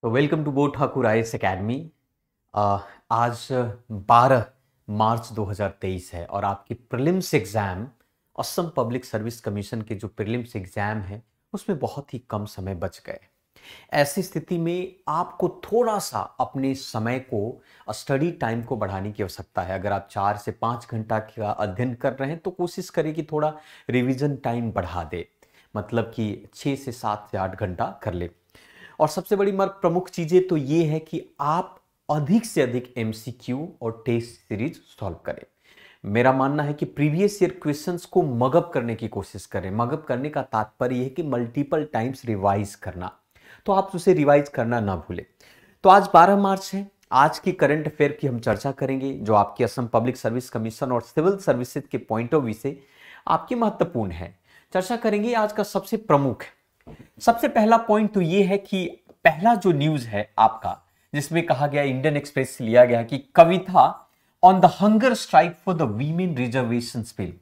तो welcome to Bot Thakur IAS academy. आज 12 March 2023 है और आपकी prelims exam Assam public service commission के जो प्रीलिम्स एग्जाम है उसमें बहुत ही कम समय बच गए। ऐसी स्थिति में आपको थोड़ा सा अपने समय को स्टडी टाइम को बढ़ाने की आवश्यकता है। अगर आप 4 से 5 घंटा का अध्ययन कर रहे हैं तो कोशिश करें कि थोड़ा रिवीजन टाइम बढ़ा दे, मतलब कि 6 से 7 से 8 घंटा कर ले। और सबसे बड़ी प्रमुख चीजें तो ये है कि आप अधिक से अधिक एमसीक्यू और टेस्ट सीरीज सॉल्व करें। मेरा मानना है कि प्रीवियस ईयर क्वेश्चंस को मगअप करने की कोशिश करें। मगअप करने का तात्पर्य यह है कि मल्टीपल टाइम्स रिवाइज करना, तो आप उसे रिवाइज करना ना भूलें। तो आज 12 मार्च है। आज की करंट अफेयर की हम चर्चा करेंगे जो आपकी असम पब्लिक सर्विस कमीशन और सिविल सर्विसेज के पॉइंट ऑफ व्यू से आपकी महत्वपूर्ण है। चर्चा करेंगे आज का सबसे प्रमुख। सबसे पहला पॉइंट तो ये है कि पहला जो न्यूज है आपका, जिसमें कहा गया, इंडियन एक्सप्रेस से लिया गया कि Kavita on the hunger strike for the women reservation bill.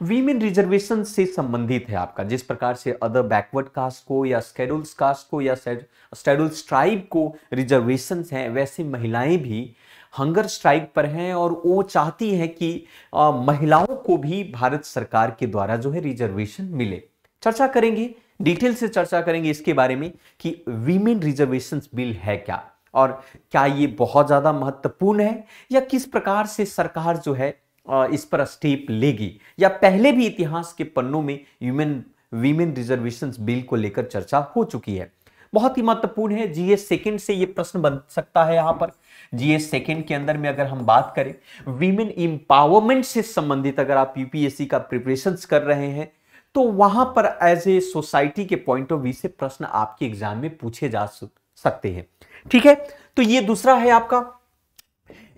Women reservation से संबंधित है आपका। जिस प्रकार से अदर बैकवर्ड कास्ट को या शेड्यूल्ड कास्ट को या शेड्यूल्ड ट्राइब को रिजर्वेशन है, वैसे महिलाएं भी हंगर स्ट्राइक पर हैं और वो चाहती हैं कि महिलाओं को भी भारत सरकार के द्वारा जो है रिजर्वेशन मिले। चर्चा करेंगे, डिटेल से चर्चा करेंगे इसके बारे में कि वीमेन रिजर्वेशन बिल है क्या और क्या ये बहुत ज्यादा महत्वपूर्ण है या किस प्रकार से सरकार जो है इस पर स्टेप लेगी, या पहले भी इतिहास के पन्नों में वीमेन रिजर्वेशन बिल को लेकर चर्चा हो चुकी है। बहुत ही महत्वपूर्ण है। जीएस सेकंड से ये प्रश्न बन सकता है। यहां पर जीएस सेकंड के अंदर में अगर हम बात करें वीमेन इंपावरमेंट से संबंधित, अगर आप यूपीएससी का प्रिपरेशन कर रहे हैं तो वहां पर एज ए सोसाइटी के पॉइंट ऑफ व्यू से प्रश्न आपके एग्जाम में पूछे जा सकते हैं। ठीक है, तो ये दूसरा है आपका।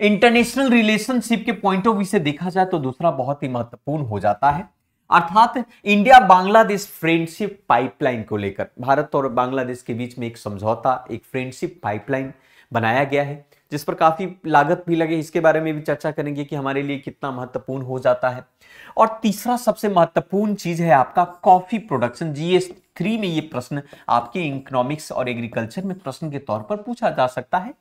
इंटरनेशनल रिलेशनशिप के पॉइंट ऑफ व्यू से देखा जाए तो दूसरा बहुत ही महत्वपूर्ण हो जाता है, अर्थात इंडिया बांग्लादेश फ्रेंडशिप पाइपलाइन को लेकर भारत और बांग्लादेश के बीच में एक समझौता, एक फ्रेंडशिप पाइपलाइन बनाया गया है जिस पर काफी लागत भी लगे। इसके बारे में भी चर्चा करेंगे कि हमारे लिए कितना महत्वपूर्ण हो जाता है। और तीसरा सबसे महत्वपूर्ण चीज है आपका कॉफी प्रोडक्शन। जीएस 3 में ये प्रश्न आपके इकोनॉमिक्स और एग्रीकल्चर में प्रश्न के तौर पर पूछा जा सकता है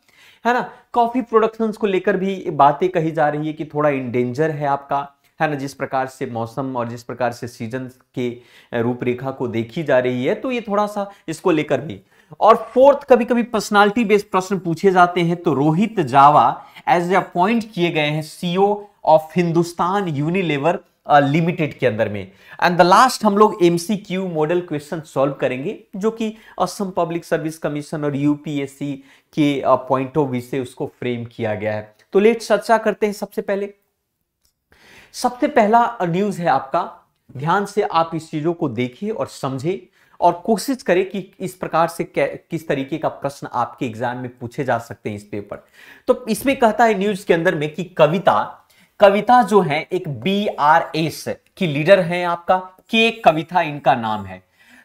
ना। कॉफी प्रोडक्शन को लेकर भी बातें कही जा रही है कि थोड़ा इंडेंजर है आपका, है ना। जिस प्रकार से मौसम और जिस प्रकार से सीजन के रूपरेखा को देखी जा रही है, तो ये थोड़ा सा इसको लेकर भी। और फोर्थ, कभी कभी पर्सनालिटी बेस्ड प्रश्न पूछे जाते हैं, तो रोहित जावा एज ए अपॉइंट किए गए हैं CEO of Hindustan Unilever limited के अंदर में। एंड द लास्ट हम लोग एमसीक्यू मॉडल क्वेश्चन सॉल्व करेंगे जो कि असम पब्लिक सर्विस कमीशन और यूपीएससी के पॉइंट ऑफ व्यू से उसको फ्रेम किया गया है। तो लेट चर्चा करते हैं। सबसे पहला न्यूज है आपका। ध्यान से आप इस चीजों को देखिए और समझे और कोशिश करें कि इस प्रकार से किस तरीके का प्रश्न आपके एग्जाम में पूछे जा सकते हैं इस पेपर। तो इसमें कहता है न्यूज के अंदर में कि कविता जो है एक बीआरएस की लीडर है आपका, के कविता इनका नाम है।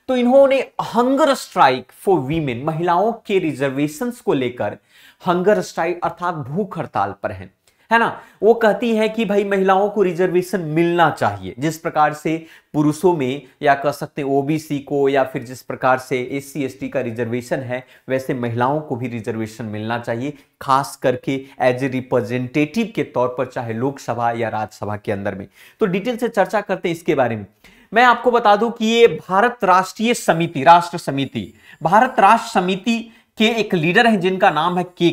तो इन्होंने हंगर स्ट्राइक फॉर वीमेन, महिलाओं के रिजर्वेशंस को लेकर हंगर स्ट्राइक अर्थात भूख हड़ताल पर है ना। वो कहती है कि भाई महिलाओं को रिजर्वेशन मिलना चाहिए, जिस प्रकार से पुरुषों में या कह सकते हैं ओबीसी को या फिर जिस प्रकार से एससी एसटी का रिजर्वेशन है, वैसे महिलाओं को भी रिजर्वेशन मिलना चाहिए, खास करके एज ए रिप्रेजेंटेटिव के तौर पर, चाहे लोकसभा या राज्यसभा के अंदर में। तो डिटेल से चर्चा करते हैं इसके बारे में। मैं आपको बता दूं कि ये भारत राष्ट्र समिति के एक लीडर हैं जिनका नाम है के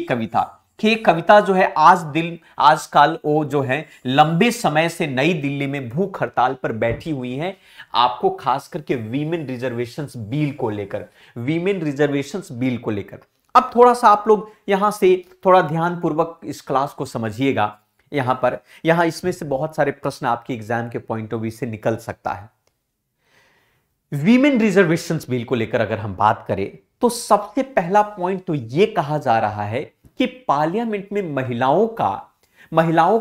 कविता जो है आजकल वो जो है लंबे समय से नई दिल्ली में भूख हड़ताल पर बैठी हुई हैं, आपको खास करके वीमेन रिजर्वेशंस बिल को लेकर। अब थोड़ा सा आप लोग यहां से थोड़ा ध्यानपूर्वक इस क्लास को समझिएगा। यहां इसमें से बहुत सारे प्रश्न आपके एग्जाम के पॉइंट ऑफ व्यू से निकल सकता है। वीमेन रिजर्वेशंस बिल को लेकर अगर हम बात करें तो सबसे पहला पॉइंट तो यह कहा जा रहा है कि पार्लियामेंट में महिलाओं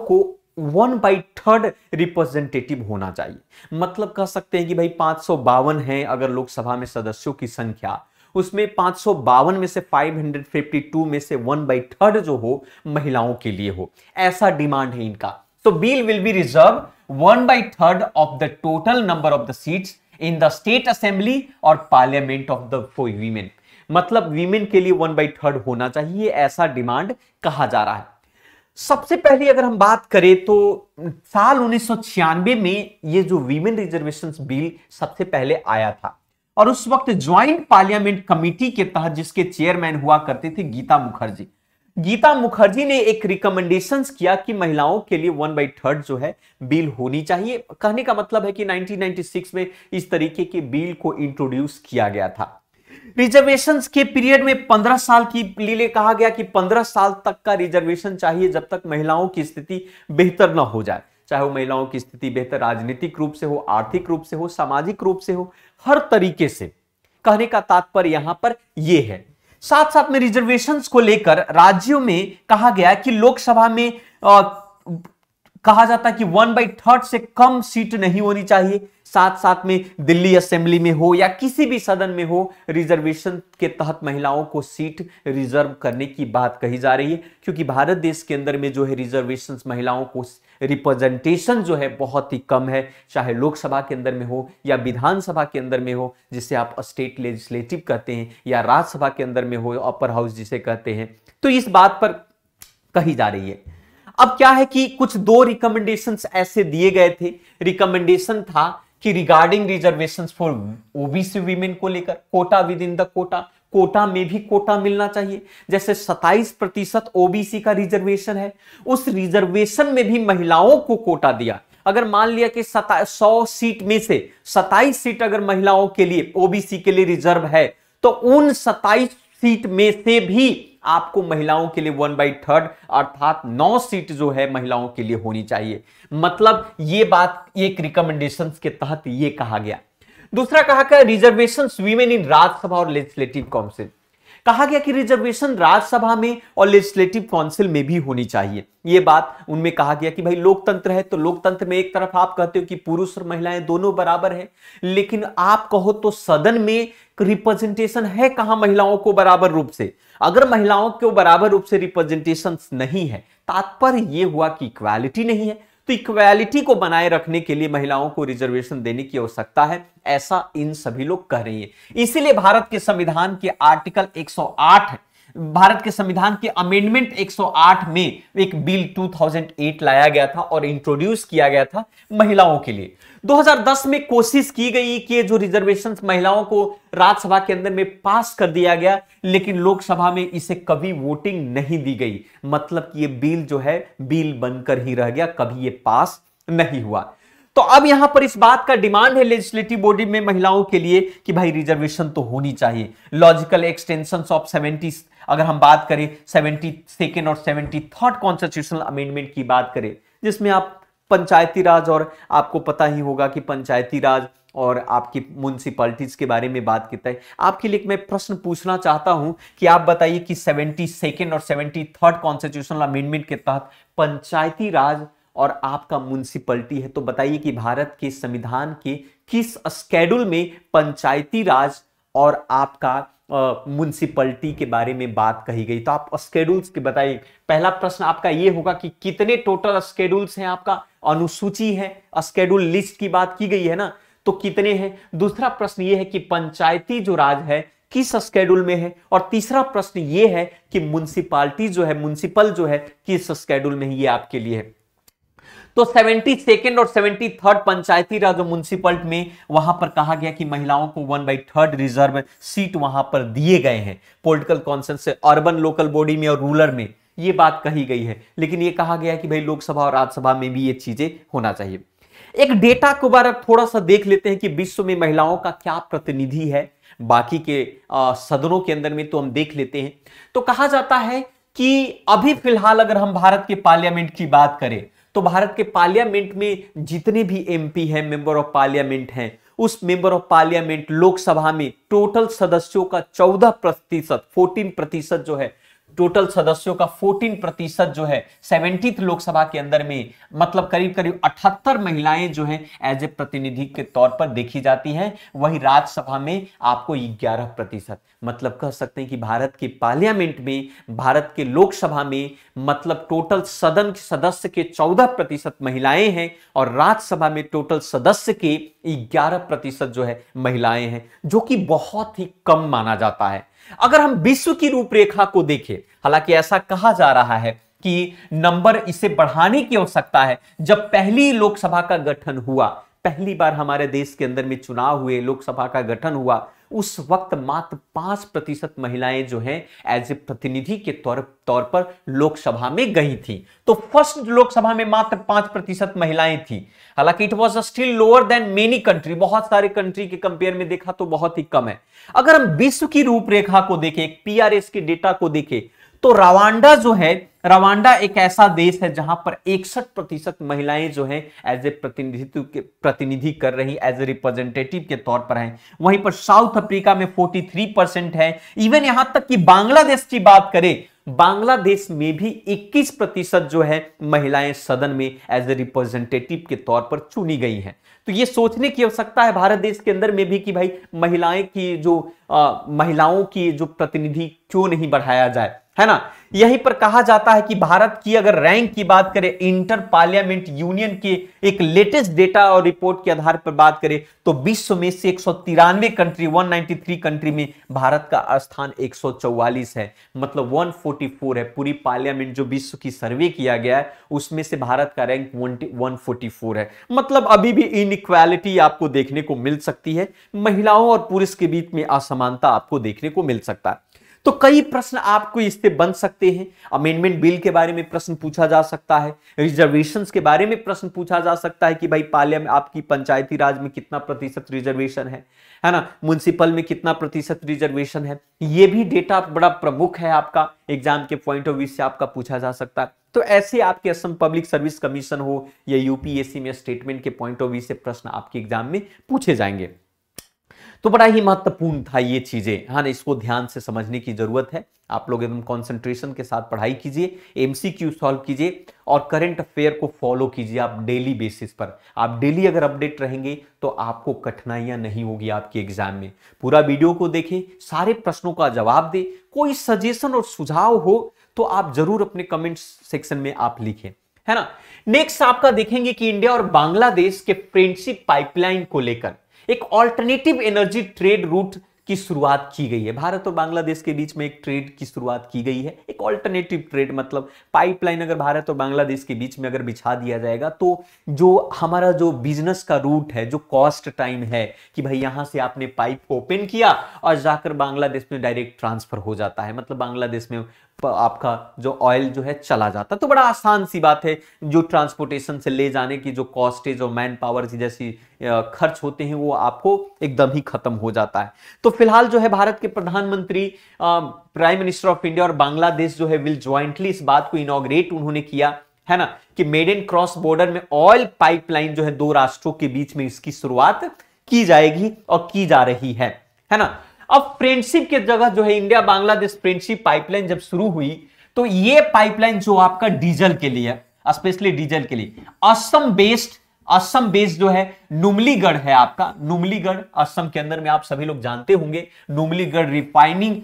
को 1/3 रिप्रेजेंटेटिव होना चाहिए। मतलब कह सकते हैं कि भाई 552 है अगर लोकसभा में सदस्यों की संख्या, उसमें 552 में से 552 में से 1/3 जो हो महिलाओं के लिए हो, ऐसा डिमांड है इनका। तो bill will be reserve 1/3 of the total number of the seats in the state assembly और parliament of the for women. मतलब वीमेन के लिए 1/3 होना चाहिए, ऐसा डिमांड कहा जा रहा है। सबसे पहले अगर हम बात करें तो साल 1996 में ये जो वीमेन रिजर्वेशन बिल सबसे पहले आया था, और उस वक्त ज्वाइंट पार्लियामेंट कमेटी के तहत जिसके चेयरमैन हुआ करते थे गीता मुखर्जी ने एक रिकमेंडेशंस किया कि महिलाओं के लिए 1/3 जो है बिल होनी चाहिए। कहने का मतलब है कि 1996 में इस तरीके के बिल को इंट्रोड्यूस किया गया था। रिजर्वेशंस के पीरियड में 15 साल की लिए कहा गया कि 15 साल तक का रिजर्वेशन चाहिए, जब तक महिलाओं की स्थिति बेहतर ना हो जाए, चाहे वो महिलाओं की स्थिति बेहतर राजनीतिक रूप से हो, आर्थिक रूप से हो, सामाजिक रूप से हो, हर तरीके से। कहने का तात्पर्य यहां पर यह है। साथ साथ में रिजर्वेशंस को लेकर राज्यों में कहा गया कि लोकसभा में कहा जाता है कि 1/3 से कम सीट नहीं होनी चाहिए। साथ साथ में दिल्ली असेंबली में हो या किसी भी सदन में हो, रिजर्वेशन के तहत महिलाओं को सीट रिजर्व करने की बात कही जा रही है, क्योंकि भारत देश के अंदर में जो है रिजर्वेशन महिलाओं को रिप्रेजेंटेशन जो है बहुत ही कम है, चाहे लोकसभा के अंदर में हो या विधानसभा के अंदर में हो जिसे आप स्टेट लेजिस्लेटिव कहते हैं, या राज्यसभा के अंदर में हो अपर हाउस जिसे कहते हैं। तो इस बात पर कही जा रही है। अब क्या है कि कुछ 2 रिकमेंडेशंस ऐसे दिए गए थे। रिकमेंडेशन था कि regarding reservations for OBC women को लेकर quota within the quota में भी कोटा मिलना चाहिए। जैसे 27% ओबीसी का रिजर्वेशन है, उस रिजर्वेशन में भी महिलाओं को कोटा दिया। अगर मान लिया कि 100 सीट में से 27 सीट अगर महिलाओं के लिए ओबीसी के लिए रिजर्व है, तो उन 27 सीट में से भी आपको महिलाओं के लिए 1/3 अर्थात 9 सीट जो है महिलाओं के लिए होनी चाहिए। मतलब ये बात एक रिकमेंडेशंस के तहत ये कहा गया। दूसरा कहा गया रिजर्वेशंस वीमेन इन राज्यसभा और लेजिस्लेटिव काउंसिल। कहा गया कि रिजर्वेशन राज्यसभा में और लेजिस्लेटिव काउंसिल में भी होनी चाहिए। यह बात उनमें कहा गया कि भाई लोकतंत्र है, तो लोकतंत्र में एक तरफ आप कहते हो कि पुरुष और महिलाएं दोनों बराबर है, लेकिन आप कहो तो सदन में रिप्रेजेंटेशन है कहां महिलाओं को बराबर रूप से। अगर महिलाओं को बराबर रूप से रिप्रेजेंटेशन नहीं है, तात्पर्य यह हुआ कि इक्वालिटी नहीं है। तो इक्वालिटी को बनाए रखने के लिए महिलाओं को रिजर्वेशन देने की आवश्यकता है, ऐसा इन सभी लोग कह रही हैं। इसीलिए भारत के संविधान के आर्टिकल 108, भारत के संविधान के अमेंडमेंट 108 में एक बिल 2008 लाया गया था और इंट्रोड्यूस किया गया था महिलाओं के लिए। 2010 में कोशिश की गई कि जो रिजर्वेशन महिलाओं को राज्यसभा के अंदर में पास कर दिया गया, लेकिन लोकसभा में इसे कभी वोटिंग नहीं दी गई। मतलब कि ये बिल जो है बिल बनकर ही रह गया, कभी ये पास नहीं हुआ। तो अब यहां पर इस बात का डिमांड है लेजिस्लेटिव बॉडी में महिलाओं के लिए कि भाई रिजर्वेशन तो होनी चाहिए। लॉजिकल एक्सटेंशन ऑफ 70, अगर हम बात करें 72nd और 73rd कॉन्स्टिट्यूशनल अमेंडमेंट की बात करें, जिसमें आप पंचायती राज और आपको पता ही होगा कि पंचायती राज और आपकी म्युनिसिपैलिटीज के बारे में बात करता है। आपके लिए मैं प्रश्न पूछना चाहता हूं कि आप बताइए कि 72nd और 73rd कॉन्स्टिट्यूशनल अमेंडमेंट के तहत पंचायती राज और आपका म्युनिसिपैलिटी है, तो बताइए कि भारत के संविधान के किस शेड्यूल में पंचायती राज और आपका म्युनिसिपैलिटी के बारे में बात कही गई। तो आप शेड्यूल्स के बताइए। पहला प्रश्न आपका यह होगा कि कितने टोटल शेड्यूल्स हैं, आपका अनुसूची है, शेड्यूल लिस्ट की बात की गई है ना, तो कितने हैं। दूसरा प्रश्न यह है कि पंचायती जो राज है किस शेड्यूल में है, और तीसरा प्रश्न यह है कि म्युनिसिपैलिटी जो है, म्युनिसिपल जो है किस शेड्यूल में है, ये आपके लिए है। तो 72nd और 73rd पंचायती राज और म्युनिसिपल में वहां पर कहा गया कि महिलाओं को 1/3 रिजर्व सीट वहां पर दिए गए हैं। पॉलिटिकल कॉन्सेंस से अर्बन लोकल बॉडी में और रूरल में ये बात कही गई है, लेकिन ये कहा गया कि भाई लोकसभा और राज्यसभा में भी ये चीजें होना चाहिए। एक डेटा को बार थोड़ा सा देख लेते हैं कि विश्व में महिलाओं का क्या प्रतिनिधि है बाकी के सदनों के अंदर में, तो हम देख लेते हैं। तो कहा जाता है कि अभी फिलहाल अगर हम भारत के पार्लियामेंट की बात करें, तो भारत के पार्लियामेंट में जितने भी एमपी हैं, मेंबर ऑफ पार्लियामेंट हैं, उस मेंबर ऑफ पार्लियामेंट लोकसभा में टोटल सदस्यों का 14% जो है, टोटल सदस्यों का 14% जो है 70th लोकसभा के अंदर में, मतलब करीब करीब 78 महिलाएं जो हैं एज ए प्रतिनिधि के तौर पर देखी जाती हैं। वही राज्यसभा में आपको 11%, मतलब कह सकते हैं कि भारत के पार्लियामेंट में, भारत के लोकसभा में, मतलब टोटल सदन के सदस्य के 14% महिलाएं हैं और राज्यसभा में टोटल सदस्य के 11% जो है महिलाएं हैं, जो कि बहुत ही कम माना जाता है। अगर हम विश्व की रूपरेखा को देखें, हालांकि ऐसा कहा जा रहा है कि नंबर इसे बढ़ाने की आवश्यकता है। जब पहली लोकसभा का गठन हुआ, पहली बार हमारे देश के अंदर में चुनाव हुए, लोकसभा का गठन हुआ, उस वक्त मात्र 5% महिलाएं जो हैं एज ए प्रतिनिधि के तौर पर लोकसभा में गई थी। तो फर्स्ट लोकसभा में मात्र 5% महिलाएं थी। हालांकि it was still lower than many country, बहुत सारे कंट्री के कंपेयर में देखा तो बहुत ही कम है। अगर हम विश्व की रूपरेखा को देखें, PRS के डेटा को देखें, तो रवांडा जो है, रवांडा एक ऐसा देश है जहां पर 61% महिलाएं जो हैं एज ए प्रतिनिधि कर रही, एज ए रिप्रेजेंटेटिव के तौर पर हैं। वहीं पर साउथ अफ्रीका में 43% है। इवन यहां तक कि बांग्लादेश की बात करें, बांग्लादेश में भी 21% जो है महिलाएं सदन में एज ए रिप्रेजेंटेटिव के तौर पर चुनी गई हैं। तो ये सोचने की आवश्यकता है भारत देश के अंदर में भी कि भाई महिलाओं की जो प्रतिनिधि क्यों नहीं बढ़ाया जाए, है ना। यहीं पर कहा जाता है कि भारत की अगर रैंक की बात करें, इंटर पार्लियामेंट यूनियन के एक लेटेस्ट डेटा और रिपोर्ट के आधार पर बात करें, तो विश्व में से 193 कंट्री, 193 कंट्री में भारत का स्थान 144 है, मतलब 144 है। पूरी पार्लियामेंट जो विश्व की सर्वे किया गया है उसमें से भारत का रैंक 144 है। मतलब अभी भी इनइक्वालिटी आपको देखने को मिल सकती है, महिलाओं और पुरुष के बीच में असमानता आपको देखने को मिल सकता है। तो कई प्रश्न आपको इससे बन सकते हैं। अमेंडमेंट बिल के बारे में प्रश्न पूछा जा सकता है, रिजर्वेशंस के बारे में प्रश्न पूछा जा सकता है कि भाई पार्लियामेंट आपकी पंचायती राज में कितना प्रतिशत रिजर्वेशन है ना, म्युनिसिपल में कितना प्रतिशत रिजर्वेशन है। ये भी डेटा बड़ा प्रमुख है, आपका एग्जाम के पॉइंट ऑफ व्यू से आपका पूछा जा सकता है। तो ऐसे आपके असम पब्लिक सर्विस कमीशन हो या यूपीएससी में स्टेटमेंट के पॉइंट ऑफ व्यू से प्रश्न आपके एग्जाम में पूछे जाएंगे। तो बड़ा ही महत्वपूर्ण था ये चीजें, हाँ, इसको ध्यान से समझने की जरूरत है। आप लोग एकदम कंसंट्रेशन के साथ पढ़ाई कीजिए, एमसीक्यू सॉल्व कीजिए और करंट अफेयर को फॉलो कीजिए आप डेली बेसिस पर। आप डेली अगर अपडेट रहेंगे तो आपको कठिनाइयां नहीं होगी आपके एग्जाम में। पूरा वीडियो को देखें, सारे प्रश्नों का जवाब दे। कोई सजेशन और सुझाव हो तो आप जरूर अपने कमेंट सेक्शन में आप लिखें, है ना। नेक्स्ट आपका देखेंगे कि इंडिया और बांग्लादेश के फ्रेंडशिप पाइपलाइन को लेकर एक ऑल्टरनेटिव एनर्जी ट्रेड रूट की शुरुआत की गई है। भारत और बांग्लादेश के बीच में एक ट्रेड की शुरुआत की गई है, एक ऑल्टरनेटिव ट्रेड, मतलब पाइपलाइन अगर भारत और बांग्लादेश के बीच में अगर बिछा दिया जाएगा तो जो हमारा जो बिजनेस का रूट है, जो कॉस्ट टाइम है कि भाई यहां से आपने पाइप को ओपन किया और जाकर बांग्लादेश में डायरेक्ट ट्रांसफर हो जाता है, मतलब बांग्लादेश में आपका जो ऑयल जो है चला जाता है। तो बड़ा आसान सी बात है, जो ट्रांसपोर्टेशन से ले जाने की जो कॉस्टेज और मैन पावर की जैसी खर्च होते हैं वो आपको एकदम ही खत्म हो जाता है। तो फिलहाल जो है भारत के प्रधानमंत्री, प्राइम मिनिस्टर ऑफ इंडिया और बांग्लादेश जो है विल ज्वाइंटली इस बात को इनॉग्रेट उन्होंने किया है ना, कि मेड इन क्रॉस बॉर्डर में ऑयल पाइपलाइन जो है दो राष्ट्रों के बीच में इसकी शुरुआत की जाएगी और की जा रही है ना। अब फ्रेंडशिप की जगह जो है इंडिया बांग्लादेश फ्रेंडशिप पाइपलाइन जब शुरू हुई तो ये पाइपलाइन जो आपका डीजल के लिए, स्पेशली डीजल के लिए, असम बेस्ड जो है नुमलीगढ़ है आपका, नुमलीगढ़ असम के अंदर में आप सभी लोग जानते होंगे, नुमलीगढ़ रिफाइनिंग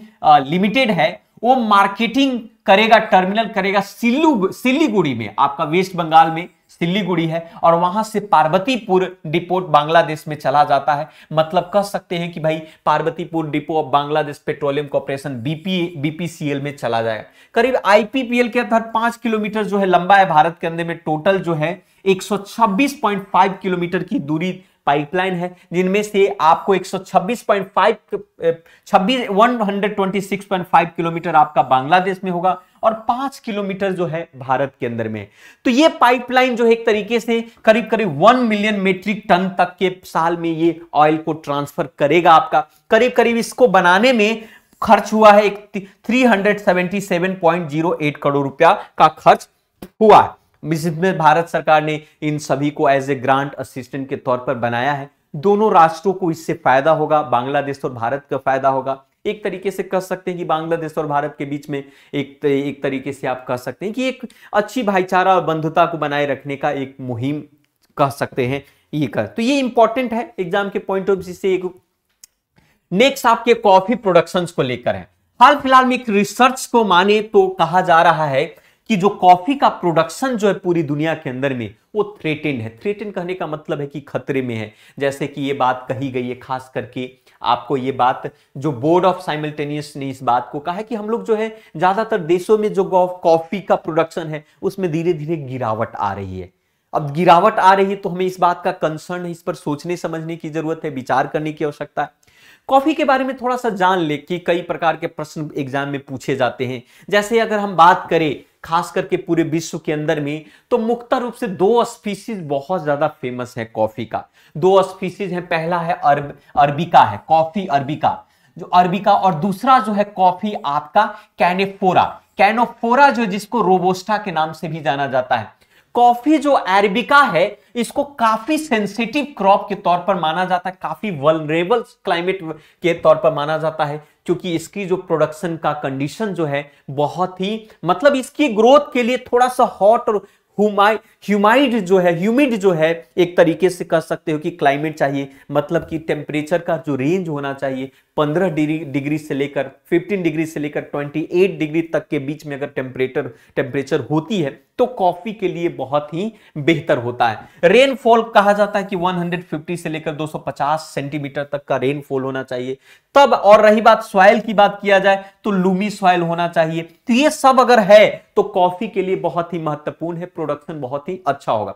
लिमिटेड है, वो मार्केटिंग करेगा, टर्मिनल करेगा सिलीगुड़ी में, आपका वेस्ट बंगाल में सिलीगुड़ी है, और वहां से पार्वतीपुर डिपोट बांग्लादेश में चला जाता है। मतलब कह सकते हैं कि भाई Parvatipur depot of Bangladesh petroleum corporation BPCL में चला जाएगा। करीब आईपीपीएल के अंदर 5 किलोमीटर जो है लंबा है, भारत के अंदर में टोटल जो है 126.5 किलोमीटर की दूरी पाइपलाइन है, जिनमें से आपको 126.5 किलोमीटर आपका बांग्लादेश में होगा और 5 किलोमीटर जो है भारत के अंदर में। तो ये पाइपलाइन जो है एक तरीके से करीब करीब 1 मिलियन मीट्रिक टन तक के साल में ये ऑयल को ट्रांसफर करेगा। आपका करीब करीब इसको बनाने में खर्च हुआ है 377.08 करोड़ रुपया का खर्च हुआ है, जिसमें भारत सरकार ने इन सभी को एज ए ग्रांट असिस्टेंट के तौर पर बनाया है। दोनों राष्ट्रों को इससे फायदा होगा, बांग्लादेश और भारत का फायदा होगा। एक तरीके से कह सकते हैं कि बांग्लादेश और भारत के बीच में एक तरीके से आप कह सकते हैं कि एक अच्छी भाईचारा और बंधुता को बनाए रखने का एक मुहिम कह सकते हैं ये कर। तो ये इंपॉर्टेंट है एग्जाम के पॉइंट ऑफ व्यू से। एक नेक्स्ट आपके कॉफी प्रोडक्शंस को लेकर है। हाल फिलहाल में एक रिसर्च को माने तो कहा जा रहा है कि जो कॉफी का प्रोडक्शन जो है पूरी दुनिया के अंदर में वो थ्रेटेंड है। थ्रेटेंड कहने का मतलब है कि खतरे में है। जैसे कि ये बात कही गई है, खास करके आपको ये बात जो बोर्ड ऑफ साइमल्टेनियस ने इस बात को कहा है कि हम लोग जो है ज्यादातर देशों में जो कॉफी का प्रोडक्शन है उसमें धीरे धीरे गिरावट आ रही है। अब गिरावट आ रही है तो हमें इस बात का कंसर्न है, इस पर सोचने समझने की जरूरत है, विचार करने की आवश्यकता है। कॉफी के बारे में थोड़ा सा जान ले कि कई प्रकार के प्रश्न एग्जाम में पूछे जाते हैं। जैसे अगर हम बात करें खास करके पूरे विश्व के अंदर में, तो मुख्य रूप से दो स्पीसीज बहुत ज्यादा फेमस है कॉफी का। दो स्पीसीज है, पहला है अरबिका है, कॉफी अरबिका, जो अरबिका, और दूसरा जो है कॉफी आपका कैनेफोरा। कैनेफोरा जो जिसको रोबोस्टा के नाम से भी जाना जाता है। कॉफी जो अरेबिका है इसको काफी सेंसिटिव क्रॉप के तौर पर माना जाता है, काफी वल्नरेबल क्लाइमेट के तौर पर माना जाता है, क्योंकि इसकी जो प्रोडक्शन का कंडीशन जो है बहुत ही, मतलब इसकी ग्रोथ के लिए थोड़ा सा हॉट और ह्यूमिड जो है एक तरीके से कह सकते हो कि क्लाइमेट चाहिए। मतलब कि टेम्परेचर का जो रेंज होना चाहिए 15 डिग्री से लेकर 15 डिग्री से लेकर 28 डिग्री तक के बीच में अगर टेम्परेचर होती है तो कॉफी के लिए बहुत ही बेहतर होता है। रेनफॉल कहा जाता है कि 150 से लेकर 250 सेंटीमीटर तक का रेनफॉल होना चाहिए तब। और रही बात सॉइल की बात किया जाए तो लूमी सॉइल होना चाहिए। तो ये सब अगर है तो कॉफी के लिए बहुत ही महत्वपूर्ण है, प्रोडक्शन बहुत ही अच्छा होगा।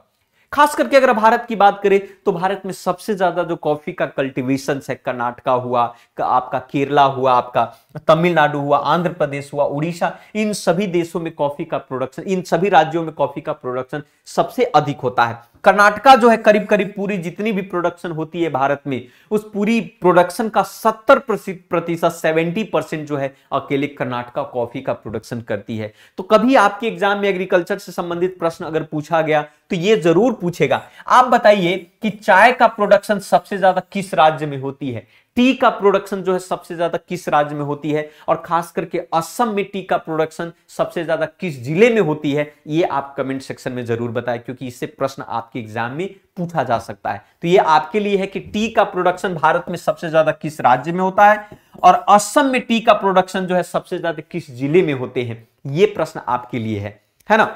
खास करके अगर भारत की बात करें तो भारत में सबसे ज्यादा जो कॉफी का कल्टीवेशन है, कर्नाटका हुआ, आपका केरला हुआ, आपका तमिलनाडु हुआ, आंध्र प्रदेश हुआ, उड़ीसा, इन सभी देशों में कॉफी का प्रोडक्शन, इन सभी राज्यों में कॉफी का प्रोडक्शन सबसे अधिक होता है। कर्नाटका जो है करीब करीब पूरी जितनी भी प्रोडक्शन होती है भारत में, उस पूरी प्रोडक्शन का 70% 70% जो है अकेले कर्नाटका कॉफी का प्रोडक्शन करती है। तो कभी आपके एग्जाम में एग्रीकल्चर से संबंधित प्रश्न अगर पूछा गया तो ये जरूर पूछेगा, आप बताइए कि चाय का प्रोडक्शन सबसे ज्यादा किस राज्य में होती है, टी का प्रोडक्शन जो है सबसे ज्यादा किस राज्य में होती है, और खास करके असम में टी का प्रोडक्शन सबसे ज्यादा किस जिले में होती है, ये आप कमेंट सेक्शन में जरूर बताएं, क्योंकि इससे प्रश्न आपके एग्जाम में पूछा जा सकता है। तो ये आपके लिए है कि टी का प्रोडक्शन भारत में सबसे ज्यादा किस राज्य में होता है और असम में टी का प्रोडक्शन जो है सबसे ज्यादा किस जिले में होते हैं, ये प्रश्न आपके लिए है ना।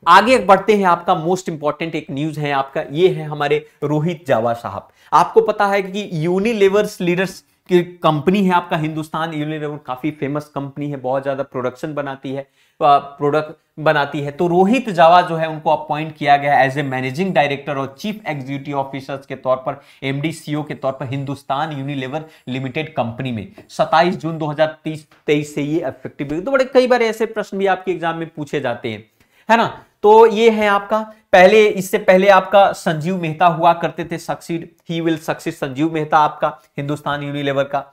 आगे बढ़ते हैं, आपका मोस्ट इंपॉर्टेंट एक न्यूज है आपका, ये है हमारे रोहित जावा साहब। आपको पता है कि यूनिलीवर लीडर्स की कंपनी है आपका हिंदुस्तान यूनिलीवर, काफी फेमस कंपनी है, बहुत ज्यादा प्रोडक्शन बनाती है, प्रोडक्ट बनाती है। तो रोहित जावा जो है उनको अपॉइंट किया गया एज ए मैनेजिंग डायरेक्टर और चीफ एग्जीक्यूटिव ऑफिसर्स के तौर पर, एमडी सीईओ के तौर पर हिंदुस्तान यूनिलीवर लिमिटेड कंपनी में 27 जून 2023 से ये इफेक्टिव हुई। तो बड़े कई बार ऐसे प्रश्न भी आपके एग्जाम में पूछे जाते हैं, है ना। तो ये है आपका, पहले इससे पहले आपका संजीव मेहता हुआ करते थे, succeed he will succeed, Sanjeev Mehta आपका हिंदुस्तान यूनिलीवर का।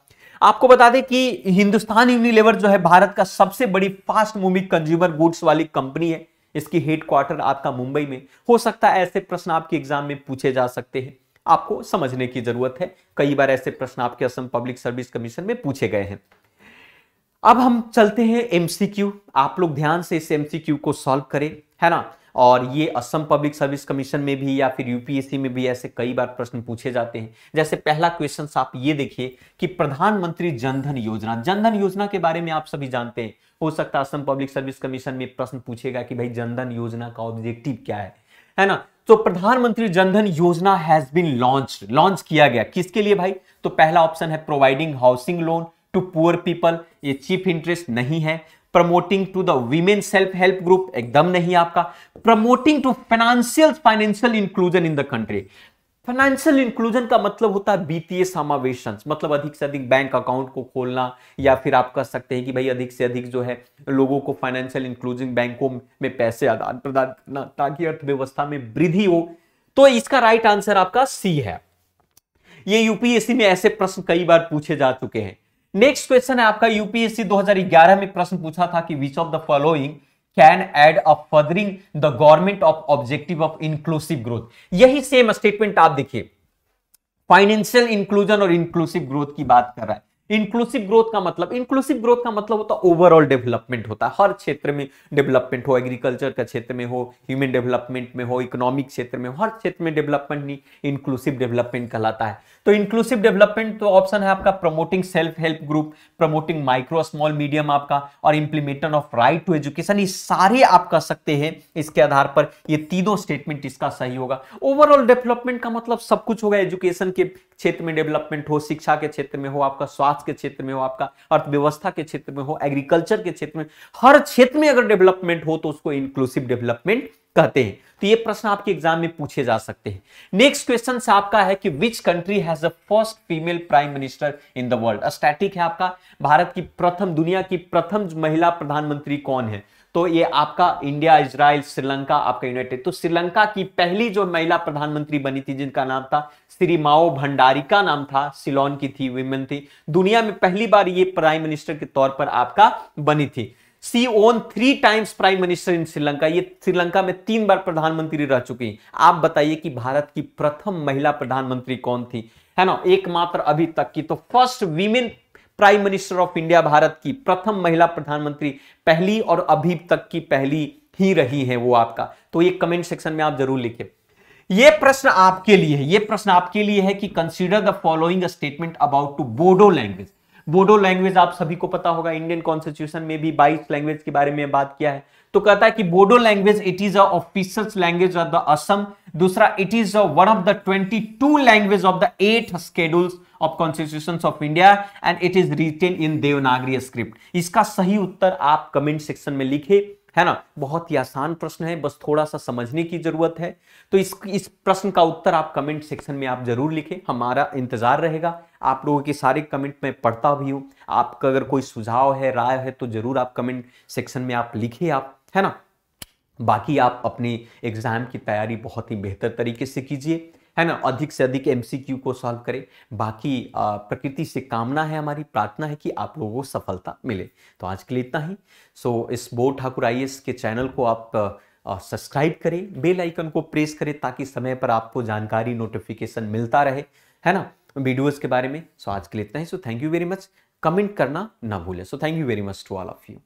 आपको बता दें कि हिंदुस्तान यूनिलीवर जो है भारत का सबसे बड़ी फास्ट मूविंग कंज्यूमर गुड्स वाली कंपनी है। इसकी हेडक्वार्टर आपका मुंबई में। हो सकता है ऐसे प्रश्न आपके एग्जाम में पूछे जा सकते हैं, आपको समझने की जरूरत है, कई बार ऐसे प्रश्न आपके असम पब्लिक सर्विस कमीशन में पूछे गए हैं। अब हम चलते हैं एमसीक्यू, आप लोग ध्यान से इस एमसीक्यू को सॉल्व करें, है ना। और ये असम पब्लिक सर्विस कमीशन में भी या फिर यूपीएससी में भी ऐसे कई बार प्रश्न पूछे जाते हैं। जैसे पहला क्वेश्चन आप ये देखिए कि प्रधानमंत्री जनधन योजना के बारे में आप सभी जानते हैं। हो सकता है असम पब्लिक सर्विस कमीशन में प्रश्न पूछेगा कि भाई जनधन योजना का ऑब्जेक्टिव क्या है ना। तो प्रधानमंत्री जनधन योजना हैज बीन लॉन्च किया गया, किसके लिए भाई। तो पहला ऑप्शन है providing housing loan to poor people, ये चीफ इंटरेस्ट नहीं है। Promoting to the women self help group, एकदम नहीं आपका। Promoting to financial inclusion in the country, financial inclusion का मतलब होता है वित्तीय समावेशन, मतलब अधिक से अधिक बैंक अकाउंट को खोलना, या फिर आप कह सकते हैं कि भाई अधिक से अधिक जो है लोगों को फाइनेंशियल इंक्लूजन, बैंकों में पैसे आदान प्रदान करना ताकि अर्थव्यवस्था में वृद्धि हो। तो इसका राइट आंसर आपका सी है। ये यूपीएससी में ऐसे प्रश्न कई बार पूछे जा चुके हैं। नेक्स्ट क्वेश्चन है आपका, यूपीएससी 2011 में प्रश्न पूछा था कि which of the following can aid a furthering the government of objective of inclusive growth. यही सेम स्टेटमेंट आप देखिए, फाइनेंशियल इंक्लूजन और इंक्लूसिव ग्रोथ की बात कर रहा है। इंक्लूसिव ग्रोथ का मतलब होता है ओवरऑल डेवलपमेंट होता है, हर क्षेत्र में डेवलपमेंट हो, एग्रीकल्चर का क्षेत्र में हो, ह्यूमन डेवलपमेंट में हो, इकोनॉमिक क्षेत्र में हो, हर क्षेत्र में डेवलपमेंट नहीं इंक्लूसिव डेवलपमेंट कहलाता है। तो इंक्लूसिव डेवलपमेंट तो ऑप्शन है आपका promoting self help group, promoting micro small medium आपका, और implementation of right to education, ये सारे आप कर सकते हैं। इसके आधार पर ये तीनों स्टेटमेंट इसका सही होगा। ओवरऑल डेवलपमेंट का मतलब सब कुछ होगा, एजुकेशन के क्षेत्र में डेवलपमेंट हो, शिक्षा के क्षेत्र में हो, आपका स्वास्थ्य के क्षेत्र में हो, आपका अर्थव्यवस्था के क्षेत्र में हो, एग्रीकल्चर के क्षेत्र में, हर क्षेत्र में अगर डेवलपमेंट हो तो उसको इंक्लूसिव डेवलपमेंट कहते हैं। तो ये प्रश्न आपके एग्जाम में पूछे जा सकते हैं। नेक्स्ट क्वेश्चन से आपका है कि which country has the first female prime minister in the world. Static है आपका, भारत की प्रथम, दुनिया की प्रथम महिला प्रधानमंत्री कौन है? तो ये आपका इंडिया, इजराइल, श्रीलंका, आपका यूनाइटेड। तो श्रीलंका की पहली जो महिला प्रधानमंत्री बनी थी जिनका नाम था श्री माओ भंडारिका नाम था, सिलोन की थी, विमेन थी। दुनिया में पहली बार ये प्राइम मिनिस्टर के तौर पर आपका बनी थी। She own 3 times prime minister in Sri Lanka, ये श्रीलंका में 3 बार प्रधानमंत्री रह चुकी हैं। आप बताइए कि भारत की प्रथम महिला प्रधानमंत्री कौन थी, है ना, एकमात्र अभी तक की। तो first women prime minister of India, Bharat की प्रथम महिला प्रधानमंत्री, पहली और अभी तक की पहली ही रही है वो आपका। तो ये कमेंट सेक्शन में आप जरूर लिखें। ये प्रश्न आपके लिए है, ये प्रश्न आपके लिए है कि consider the following statement about to Bodo language. Bodo language आप सभी को पता होगा, इंडियन कॉन्स्टिट्यूशन में भी 22 लैंग्वेज के बारे में बात किया है। तो कहता है कि Bodo language it is official language of the Assam. दूसरा, it is one of the 22 language of the 8 schedules of constitution of India and it is written in Devanagari script. इसका सही उत्तर आप कमेंट सेक्शन में लिखे, है ना। बहुत ही आसान प्रश्न है, बस थोड़ा सा समझने की जरूरत है। तो इस प्रश्न का उत्तर आप कमेंट सेक्शन में आप जरूर लिखें, हमारा इंतजार रहेगा। आप लोगों के सारे कमेंट में पढ़ता भी हूं। आपका अगर कोई सुझाव है, राय है, तो जरूर आप कमेंट सेक्शन में आप लिखिए, आप, है ना। बाकी आप अपने एग्जाम की तैयारी बहुत ही बेहतर तरीके से कीजिए, है ना, अधिक से अधिक एमसीक्यू को सॉल्व करें। बाकी प्रकृति से कामना है, हमारी प्रार्थना है कि आप लोगों को सफलता मिले। तो आज के लिए इतना ही। सो इस बोध ठाकुर आईएएस के चैनल को आप सब्सक्राइब करें, बेल आइकन को प्रेस करें ताकि समय पर आपको जानकारी, नोटिफिकेशन मिलता रहे, है ना, वीडियोस के बारे में। सो आज के लिए इतना ही। So thank you very much. Comment करना ना भूलें। So thank you very much to all of you.